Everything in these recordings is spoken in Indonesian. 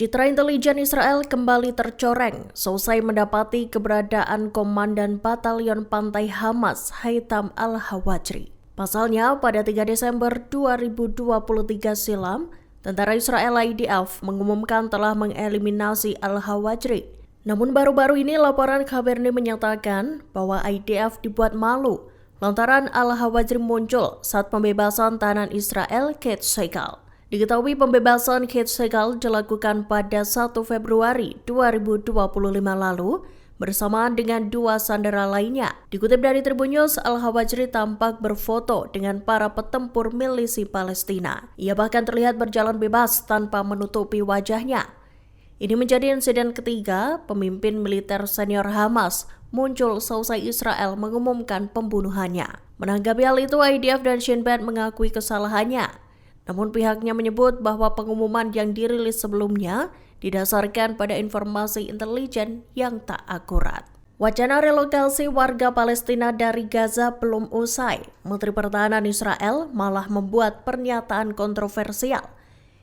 Citra intelijen Israel kembali tercoreng selesai mendapati keberadaan Komandan Batalion Pantai Hamas Haitham al-Hawajri. Pasalnya, pada 3 Desember 2023 silam, tentara Israel IDF mengumumkan telah mengeliminasi al-Hawajri. Namun baru-baru ini laporan Khabarni menyatakan bahwa IDF dibuat malu lantaran al-Hawajri muncul saat pembebasan tahanan Israel Katz Segal. Diketahui pembebasan Katz Segal dilakukan pada 1 Februari 2025 lalu bersamaan dengan 2 sandera lainnya. Dikutip dari Tribun News, al-Hawajri tampak berfoto dengan para petempur milisi Palestina. Ia bahkan terlihat berjalan bebas tanpa menutupi wajahnya. Ini menjadi insiden ketiga pemimpin militer senior Hamas muncul selesai Israel mengumumkan pembunuhannya. Menanggapi hal itu, IDF dan Shin Bet mengakui kesalahannya. Namun pihaknya menyebut bahwa pengumuman yang dirilis sebelumnya didasarkan pada informasi intelijen yang tak akurat. Wacana relokasi warga Palestina dari Gaza belum usai. Menteri Pertahanan Israel malah membuat pernyataan kontroversial.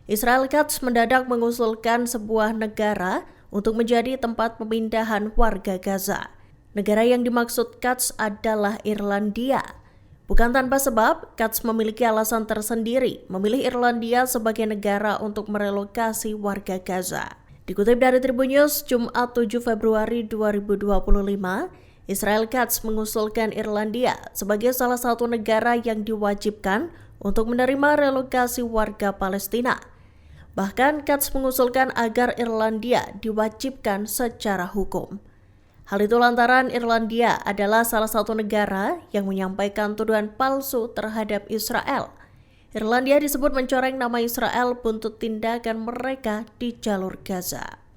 Israel Katz mendadak mengusulkan sebuah negara untuk menjadi tempat pemindahan warga Gaza. Negara yang dimaksud Katz adalah Irlandia. Bukan tanpa sebab, Katz memiliki alasan tersendiri memilih Irlandia sebagai negara untuk merelokasi warga Gaza. Dikutip dari Tribun News, Jumat 7 Februari 2025, Israel Katz mengusulkan Irlandia sebagai salah satu negara yang diwajibkan untuk menerima relokasi warga Palestina. Bahkan Katz mengusulkan agar Irlandia diwajibkan secara hukum. Hal itu lantaran Irlandia adalah salah satu negara yang menyampaikan tuduhan palsu terhadap Israel. Irlandia disebut mencoreng nama Israel buntut tindakan mereka di jalur Gaza.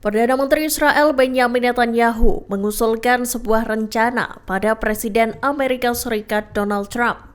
Perdana Menteri Israel Benjamin Netanyahu mengusulkan sebuah rencana pada Presiden Amerika Serikat Donald Trump.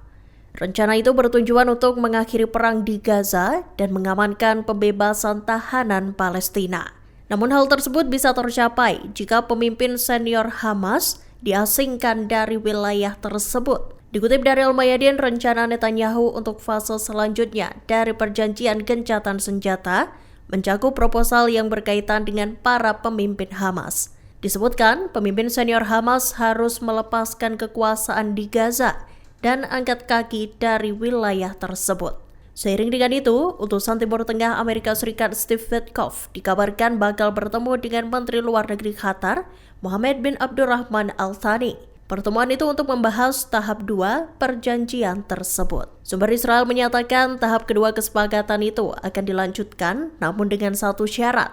Rencana itu bertujuan untuk mengakhiri perang di Gaza dan mengamankan pembebasan tahanan Palestina. Namun hal tersebut bisa tercapai jika pemimpin senior Hamas diasingkan dari wilayah tersebut. Dikutip dari Al-Mayadin, rencana Netanyahu untuk fase selanjutnya dari perjanjian gencatan senjata mencakup proposal yang berkaitan dengan para pemimpin Hamas. Disebutkan, pemimpin senior Hamas harus melepaskan kekuasaan di Gaza dan angkat kaki dari wilayah tersebut. Seiring dengan itu, utusan Timur Tengah Amerika Serikat Steve Witkoff dikabarkan bakal bertemu dengan Menteri Luar Negeri Qatar, Mohammed bin Abdurrahman Al Thani. Pertemuan itu untuk membahas tahap 2 perjanjian tersebut. Sumber Israel menyatakan tahap kedua kesepakatan itu akan dilanjutkan, namun dengan satu syarat.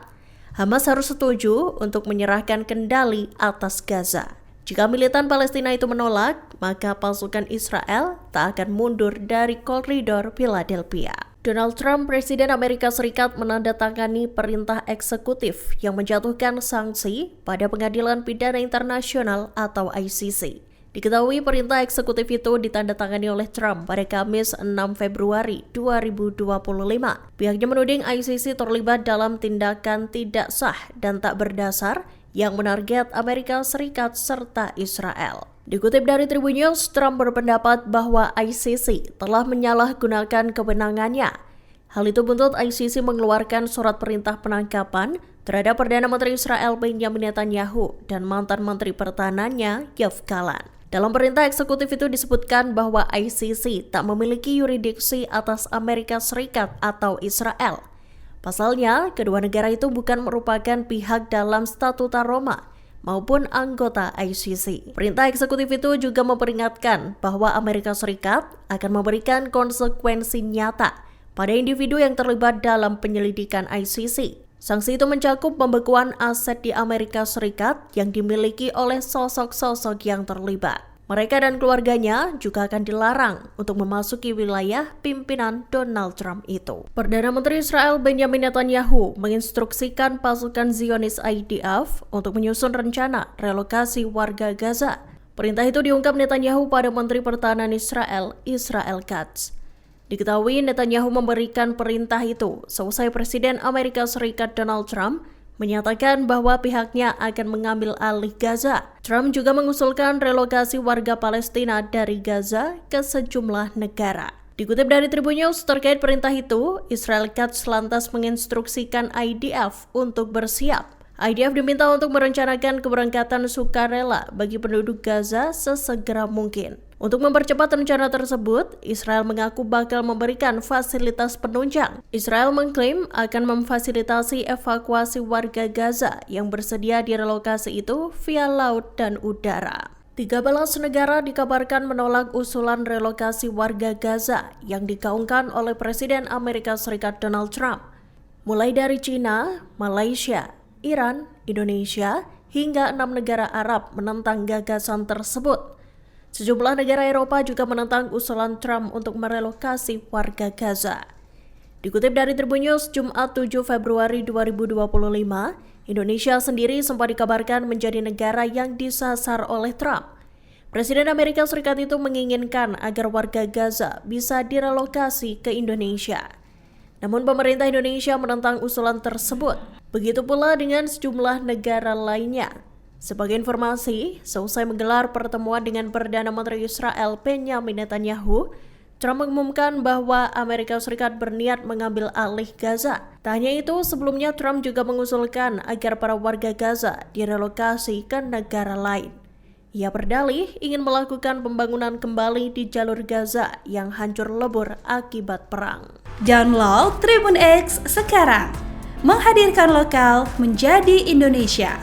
Hamas harus setuju untuk menyerahkan kendali atas Gaza. Jika militan Palestina itu menolak, maka pasukan Israel tak akan mundur dari koridor Philadelphia. Donald Trump, Presiden Amerika Serikat, menandatangani perintah eksekutif yang menjatuhkan sanksi pada Pengadilan Pidana Internasional atau ICC. Diketahui perintah eksekutif itu ditandatangani oleh Trump pada Kamis 6 Februari 2025. Pihaknya menuding ICC terlibat dalam tindakan tidak sah dan tak berdasar yang menarget Amerika Serikat serta Israel. Dikutip dari Tribun News, Trump berpendapat bahwa ICC telah menyalahgunakan kewenangannya. Hal itu buntut ICC mengeluarkan surat perintah penangkapan terhadap Perdana Menteri Israel Benjamin Netanyahu dan mantan Menteri Pertahanannya Yoav Gallant. Dalam perintah eksekutif itu disebutkan bahwa ICC tak memiliki yurisdiksi atas Amerika Serikat atau Israel. Pasalnya, kedua negara itu bukan merupakan pihak dalam Statuta Roma maupun anggota ICC. Perintah eksekutif itu juga memperingatkan bahwa Amerika Serikat akan memberikan konsekuensi nyata pada individu yang terlibat dalam penyelidikan ICC. Sanksi itu mencakup pembekuan aset di Amerika Serikat yang dimiliki oleh sosok-sosok yang terlibat. Mereka dan keluarganya juga akan dilarang untuk memasuki wilayah pimpinan Donald Trump itu. Perdana Menteri Israel Benjamin Netanyahu menginstruksikan pasukan Zionis IDF untuk menyusun rencana relokasi warga Gaza. Perintah itu diungkap Netanyahu pada Menteri Pertahanan Israel, Israel Katz. Diketahui Netanyahu memberikan perintah itu seusai Presiden Amerika Serikat Donald Trump menyatakan bahwa pihaknya akan mengambil alih Gaza. Trump juga mengusulkan relokasi warga Palestina dari Gaza ke sejumlah negara. Dikutip dari Tribun News, terkait perintah itu, Israel Katz lantas menginstruksikan IDF untuk bersiap. IDF diminta untuk merencanakan keberangkatan sukarela bagi penduduk Gaza sesegera mungkin. Untuk mempercepat rencana tersebut, Israel mengaku bakal memberikan fasilitas penunjang. Israel mengklaim akan memfasilitasi evakuasi warga Gaza yang bersedia direlokasi itu via laut dan udara. 13 negara dikabarkan menolak usulan relokasi warga Gaza yang digaungkan oleh Presiden Amerika Serikat Donald Trump. Mulai dari China, Malaysia, Iran, Indonesia, hingga 6 negara Arab menentang gagasan tersebut. Sejumlah negara Eropa juga menentang usulan Trump untuk merelokasi warga Gaza. Dikutip dari Tribun News, Jumat 7 Februari 2025, Indonesia sendiri sempat dikabarkan menjadi negara yang disasar oleh Trump. Presiden Amerika Serikat itu menginginkan agar warga Gaza bisa direlokasi ke Indonesia. Namun pemerintah Indonesia menentang usulan tersebut. Begitu pula dengan sejumlah negara lainnya. Sebagai informasi, seusai menggelar pertemuan dengan Perdana Menteri Israel Benjamin Netanyahu, Trump mengumumkan bahwa Amerika Serikat berniat mengambil alih Gaza. Tak hanya itu, sebelumnya Trump juga mengusulkan agar para warga Gaza direlokasi ke negara lain. Ia berdalih ingin melakukan pembangunan kembali di jalur Gaza yang hancur lebur akibat perang. Download Tribun X sekarang, menghadirkan lokal menjadi Indonesia.